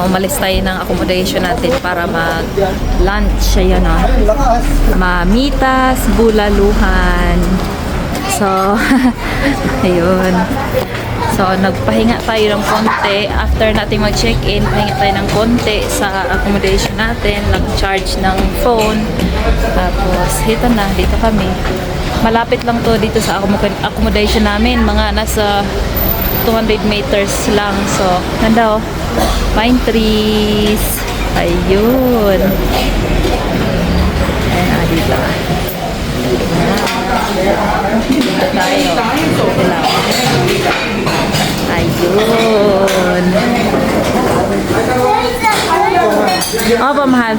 umalis tayo ng accommodation natin para mag-lunch. Ayan o. Mamitas, Bulaluhan. So, ayun. So, nagpahinga tayo ng konti. After natin mag-check-in, pahinga tayo ng konti sa accommodation natin. Nag-charge ng phone. Tapos, dito na. Dito kami. Malapit lang to dito sa accommodation namin. Mga nasa 200 meters lang. So, ganda oh. Pine trees. Ayun. Ayan, dito. Dito tayo. Ayun. Oh, pamahal.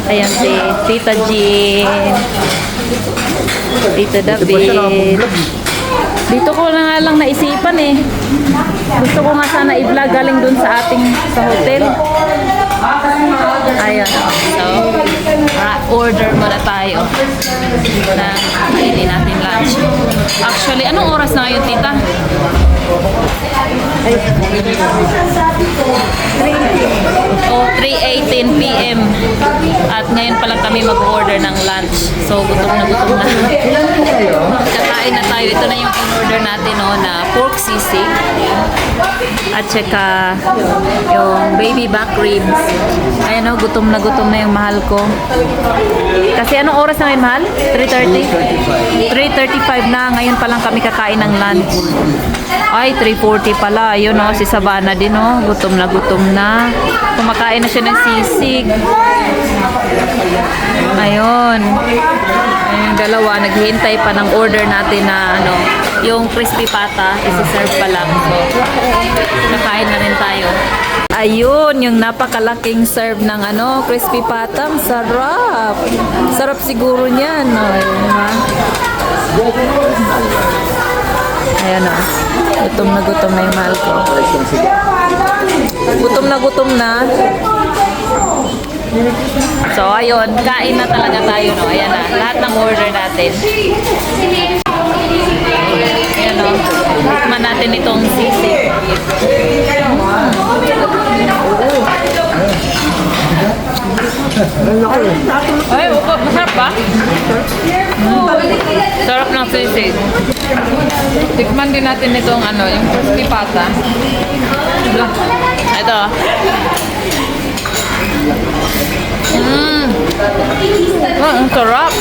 Ayan si Tita Jean. Tito David. Dito ko na nga lang naisipan eh. Gusto ko nga sana i-vlog galing dun sa hotel. Ayan. So, order muna tayo na kainin natin lunch. Actually, anong oras na ngayon, tita? 3:18 p.m. At ngayon pa lang kami mag-order ng lunch. So, gutom na gutom na. Kakain na tayo. Ito na yung in-order natin na pork sisig. At saka yung baby back ribs. Ayan gutom na yung mahal ko. Kasi anong oras na ngayon, mahal? 3:30? 3:35 na. Ngayon pa lang kami kakain ng lunch. Ay, 3:40 pala. Ayun si Savannah din gutom na. Kumakain na siya ng sisig. Ayun. Yung dalawa, naghihintay pa ng order natin na yung crispy pata. Isi-serve pa lang. So, kakain na rin tayo. Ayun, yung napakalaking serve ng crispy pata. Sarap. Sarap siguro niyan. Ayun, ha? Ayan gutom na yung mahal ko. Gutom na. So, ayun. Kain na talaga tayo, Ayan na. Lahat ng order natin. Ayan, Tikman natin itong sisig. Ay, masarap ba? Sarap ng sisig. Tikman din natin itong yung crispy pata. Ito. Ang sarap.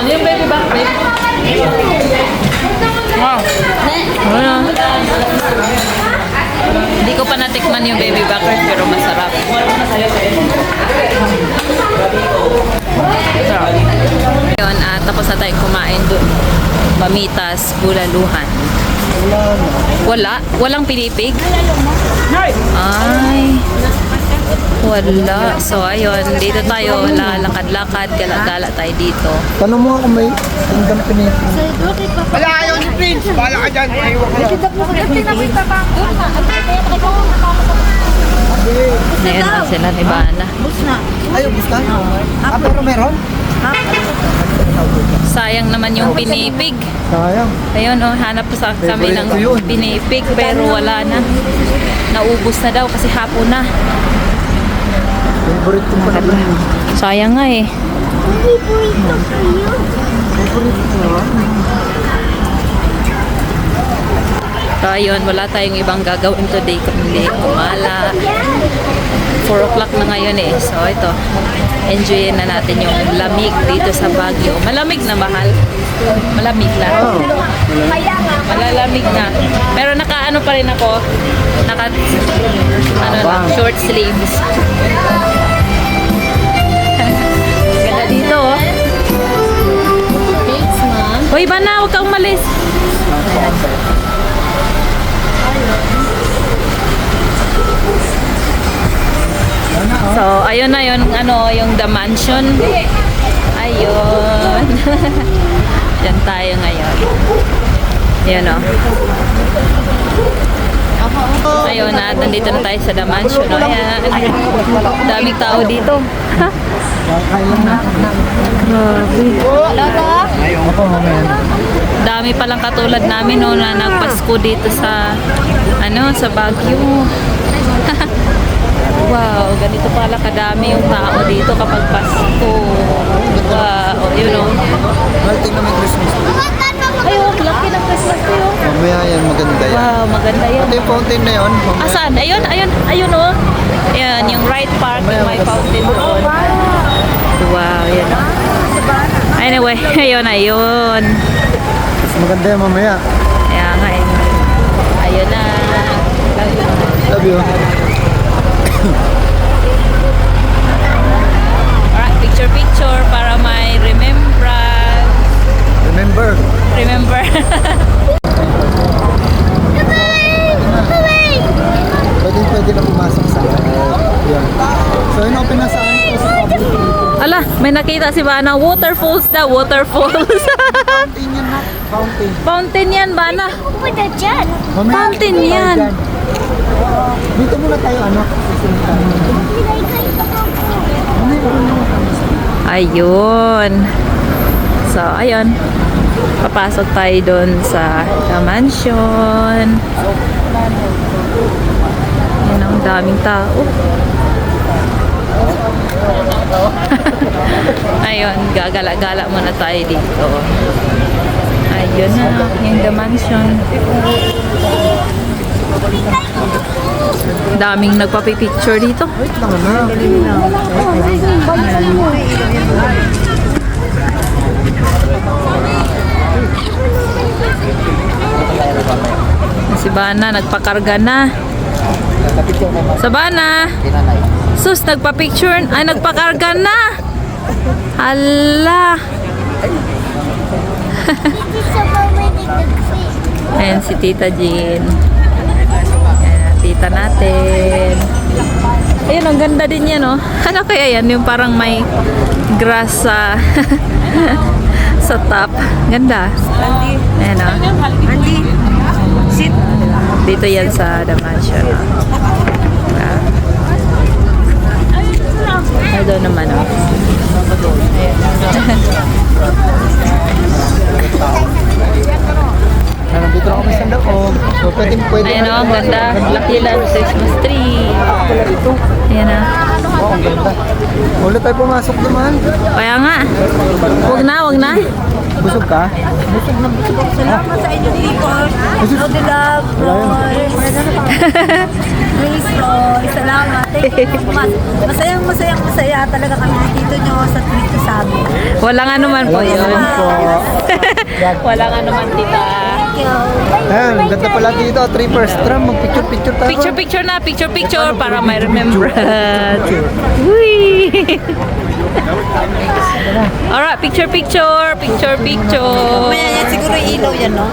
Yung baby back rib. Wow. Hindi ko pa natikman yung baby back rib pero masarap. Yun, tapos na tayo kumain doon. Mamitas, Bulaluhan. Walang pinipig? Ay. Wala. So, ayun. Dito tayo. Lalakad-lakad. Gala-gala tayo dito. Tanong mo kung may tindang pinipig. Wala ayaw ni Prince. Bala ka dyan. Ayaw ka lang. Ngayon na sila ni Bana. Ayaw, gusto? Pero meron? Sayang naman yung pinipig. Sayang. Ayun, hanap pa kami ng pinipig pero wala na. Naubos na daw kasi hapon na. Favorite ko pa na. Sayang nga eh. So ayun, wala tayong ibang gagawin today kundi kumala. 4 o'clock na ngayon eh. So ito, enjoyin na natin yung lamig dito sa Baguio. Malamig na, mahal. Malamig na. Malalamig na. Pero naka pa rin ako. Naka short sleeves. Ganda dito Thanks, ma'am. Hoy, Bana, huwag kang umalis. So, ayun na yun, yung The Mansion. Ayun. Diyan tayo ngayon. Ayun Ayun na, nandito na tayo sa The Mansion. Ayan. Daming tao dito. Grabe. Dami palang katulad namin na nagpasko dito sa sa Baguio. ganito pala kadami yung tao dito kapag Pasko. Wow, you know. Well, tingnan mo yung Christmas tree. Ayun, laki ng Christmas tree, oh. Mamaya yan, maganda yan. Wow, maganda yan. Ito yung fountain na yun. Mamaya. Asan? Ayun, oh. Ayan, yung right park, yung may fountain doon. Wow, yan. Anyway, ayun. Mas maganda yan mamaya. Kaya nga, ayun na. Love you. Alright, picture para may remembrance. Remember. Remember. Pwede na pumasok sa yan. So, inopen na saan ito sa public. Ala, may nakita si Bana. Waterfalls na, waterfalls. Fountain yan na. Fountain. Fountain yan, Bana. With a jet. Mamaya, Fountain ito, yan. dyan. Dito muna tayo, ano? Susunod tayo. Ayun. So, ayun. Papasok tayo doon sa the mansion. Yan ang daming tao. Ayun, gagala-gala muna tayo dito. Ayun na, yung the mansion. Daming nagpapipicture dito. Wait lang na. Si Bana, nagpakarga na. Sabana! Sus, nagpa-picture. Ay, nagpakarga na! Hala! Ayan si Tita Jean. Ayan, tita natin. Ayun, ang ganda din yan, oh. Ano kaya yan? Yung parang may grass sa sa top. Ganda. Ayan, oh. Sit. Dito yan sa the mansion. Ay, doon naman, oh. Nandito na kami sa loob. So, pwede. Ayan, oh, ang ganda. Laki lang Christmas tree. Ayan, oh. Oh, ang ganda. Ulit tayo pumasok naman. Kaya nga. Wag na. Busog ka? Salamat sa inyo dito. Lodi love, Roy. Praise Roy. Salamat. Thank you so much. Masaya talaga kami dito nyo sa tweet ko sa amin. Walang ano man po yun. Alam po. Walang ano man, tita. Thank you. Ayan, ang ganda pala dito. 3 first drum. Mag-picture tayo. Picture para may remembrance. Uy! Alright, picture. Maya yan, siguro ilaw yan, no?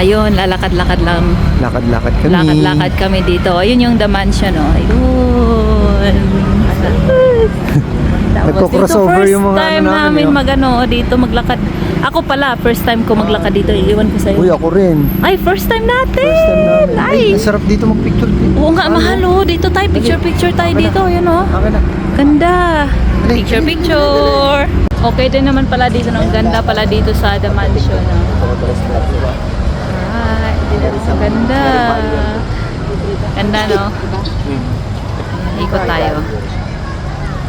Ayun, lalakad-lakad lang. Lakad-lakad kami. Lakad-lakad kami dito. Ayun yung the mansion, oh. Ayun. Nagko-crossover yung mga First time ano namin namin, dito maglakad. Ako pala, first time ko maglakad dito. Iiwan ko sa'yo. Uy, ako rin. Ay, first time natin! First time namin. Ay, Ay! masarap dito mag-picture. Oo nga, mahal, oh. Dito tayo, picture tayo dito. Ayun, oh. Akin na. Ganda! Picture! Okay din naman pala dito. Ang ganda pala dito sa the mansion, oh. Ay, so ganda. Ganda, no? Ikot tayo.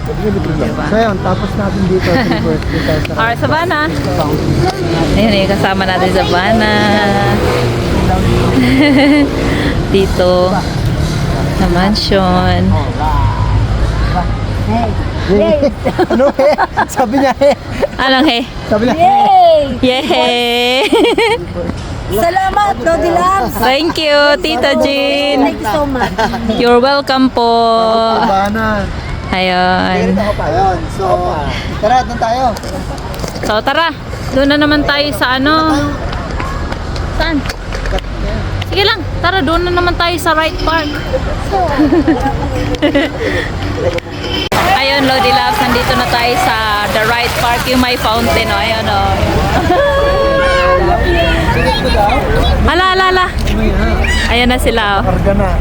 Diba? So yun, tapos natin dito. Alright, Savannah. Ayun, yung kasama natin sa Savannah. Dito. Sa mansion. Ano eh? Sabi niya eh. Anong he? Sabi niya Yay! Salamat, Lodi Loves. Thank you, Tita Jean. Thank you so much. You're welcome po. Bana. Ayun. Ayun, so tara, doon tayo. So tara, doon na naman tayo sa ano. Saan? Sige lang, tara doon na naman tayo sa right park. Ayun, Lodi Loves, nandito na tayo sa the right park, yung may fountain, oh. Ayun, oh. Ala. Ayan na sila, oh. Karga na.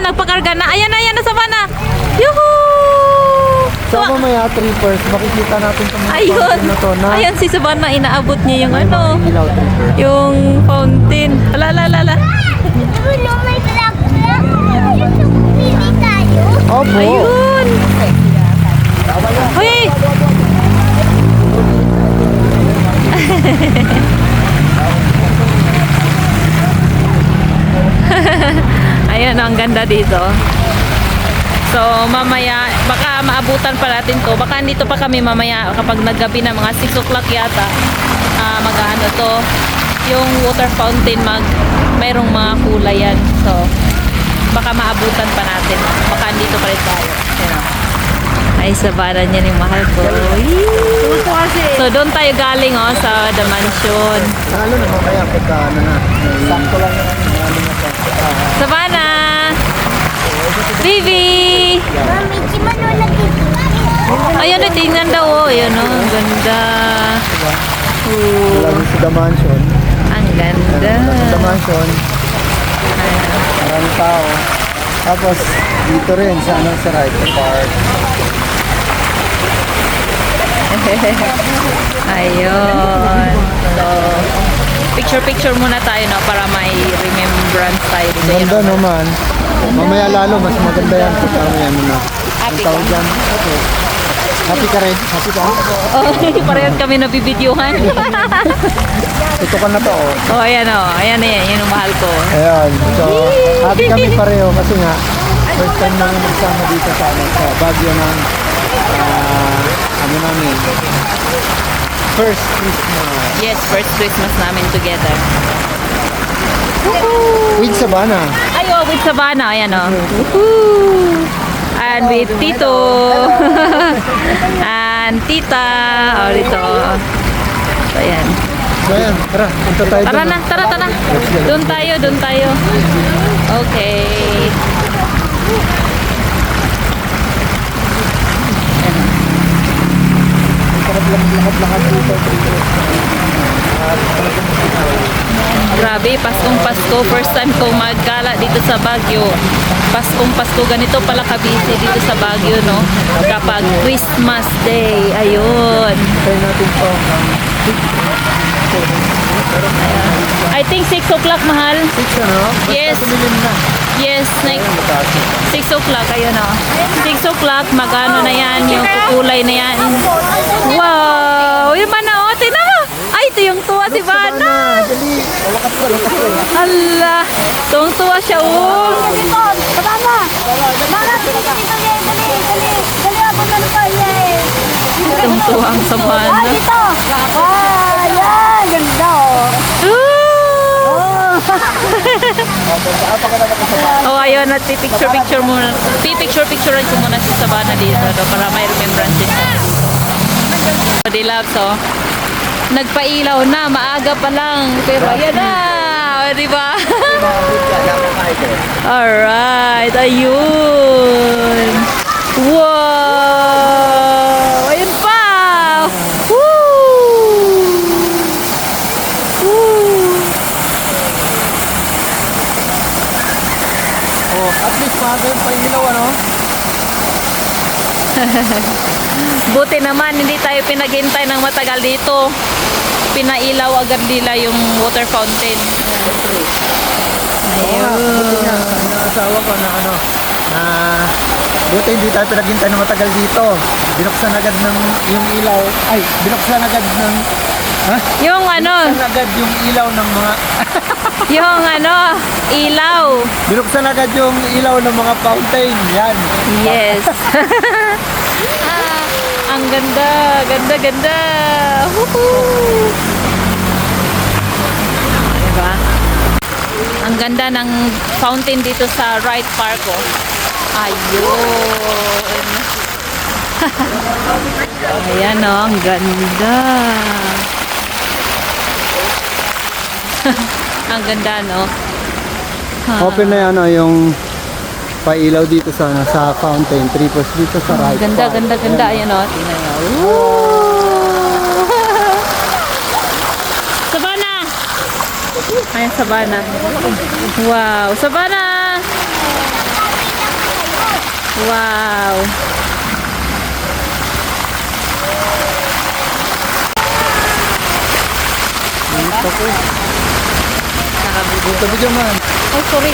Nagpakarga na. Ayan na Savannah. Yuhu! So mamaya 3 first, makikita natin itong mga Ayun. fountain na to na. Ayan si Savannah, inaabot niya yung ano, Ilaw, trippers. yung fountain. Ala. Ulo, may vlog na. Pili tayo. Opo, ang ganda dito. So, mamaya, baka maabutan pa natin to. Baka andito pa kami mamaya kapag naggabi na mga 6 o'clock yata. Mag-ano to. Yung water fountain, mayroong mga kulay yan. So, baka maabutan pa natin. Baka andito pa rin tayo. Ayan. Ay, sabaran niya yung mahal ko. So, doon tayo galing sa The Mansion. Lalo na mamaya pagka ano na. Sakto lang na ano na sa. Savannah! Bibi! Ayun, tingnan daw. Ayun, ang ganda. Lalo sa The Mansion. Ang ganda. Lalo sa The Mansion. Maraming tao. Tapos dito rin sa Ryder Park. Ayun. So, picture muna tayo, no, para may remembrance tayo dito. Ganda naman. Mamaya lalo, mas maganda yan kung parang yan na. Happy Ang tawag ka? dyan. Okay. Happy ka rin? Happy ka? Oh, parehas kami nabibidyohan. Tutukan na to, oh. Oh, ayan, oh. Ayan eh. Yan ang mahal ko. Ayan. So, happy kami pareho kasi nga, first time namin magsama dito sa Baguio ng ano namin. First Christmas. Yes, first Christmas namin together. With Savannah. Ay, oh, with Savannah. Ayan, oh. Woohoo! And with Tito. And Tita. Oh, dito. So, ayan. So, ayan. Tara, punta tayo Tara doon. na, tara. Doon tayo. Okay. Sarap lang lahat dito. Grabe, Paskong Pasko. First time ko maggala dito sa Baguio. Paskong Pasko, ganito pala kabisi dito sa Baguio, no? Kapag Christmas Day. Ayun. Tayo natin to. I think 6 o'clock, mahal. 6 ano? Yes. Basta tumilim na. Yes, like Mataas. 6 o'clock, ayun, oh. 6 o'clock, magano na yan, yung kukulay na yan. Wow! Yung mana, oh, tingnan mo! Ay, ito yung tuwa si Bana! Dali. Wakas ka. Hala! Tuwang-tuwa siya, oh! Tuwang-tuwa ang samana. Oh, ayun, at picture muna. Picturean ko muna si Savannah dito, no, para may remembrance din. So, di love, so, nagpailaw na, maaga pa lang, pero ayan na, di ba? Alright, ayun. Wow! Ayun pa! Woo! Woo! Oh, at least maaga yung painilaw, ano? Buti naman, hindi tayo pinaghintay ng matagal dito. Pinailaw agad nila yung water fountain. Buti nga, sabi ng asawa ko na ano, na buti hindi tayo pinaghintay na matagal dito. Binuksan agad ng yung ilaw. Ay, binuksan agad ng Yung ano, binuksan agad yung ilaw ng mga yung ano, ilaw. binuksan agad yung ilaw ng mga fountain. Yan. Yes. Ang ganda, ganda. Woohoo! Diba? Ang ganda ng fountain dito sa Wright Park, oh. Ayun. Ayan, oh, ang ganda. Ang ganda, no? Open na yan, yung pailaw dito sa fountain. Tripos dito sa right. Ganda. Ayan, oh. Tingnan nyo. Woo! Savannah! Ayan, Savannah. Wow, Savannah! Wow! Dito po. Dito video man. Oh, sorry.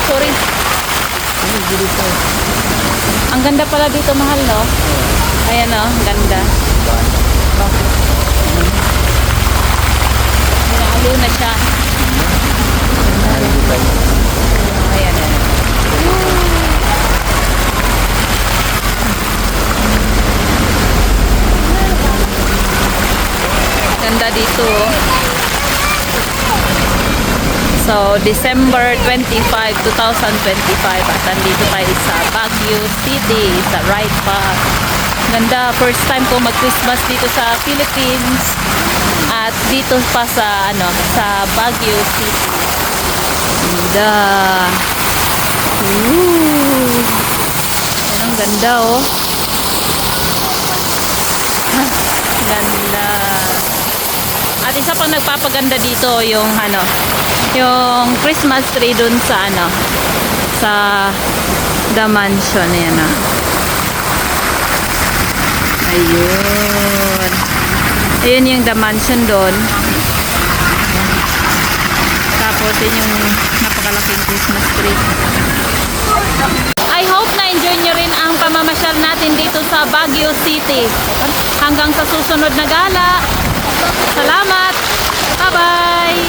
Ang ganda pala dito, mahal, no? Ayan, oh, ang ganda. Inaaliw na siya. Ayan. dito. So, December 25, 2025 at nandito tayo sa Baguio City, sa Right Path. Ganda, first time ko mag-Christmas dito sa Philippines at dito pa sa sa Baguio City. Ganda. Ooh. Yan ang ganda oh. Ganda. At isa pang nagpapaganda dito yung yung Christmas tree dun sa sa The Mansion. Ayan na. Ayun. Ayun yung The Mansion dun. Tapos yun yung napakalaking Christmas tree. I hope na-enjoy nyo rin ang pamamasyal natin dito sa Baguio City. Hanggang sa susunod na gala. Salamat! Bye-bye!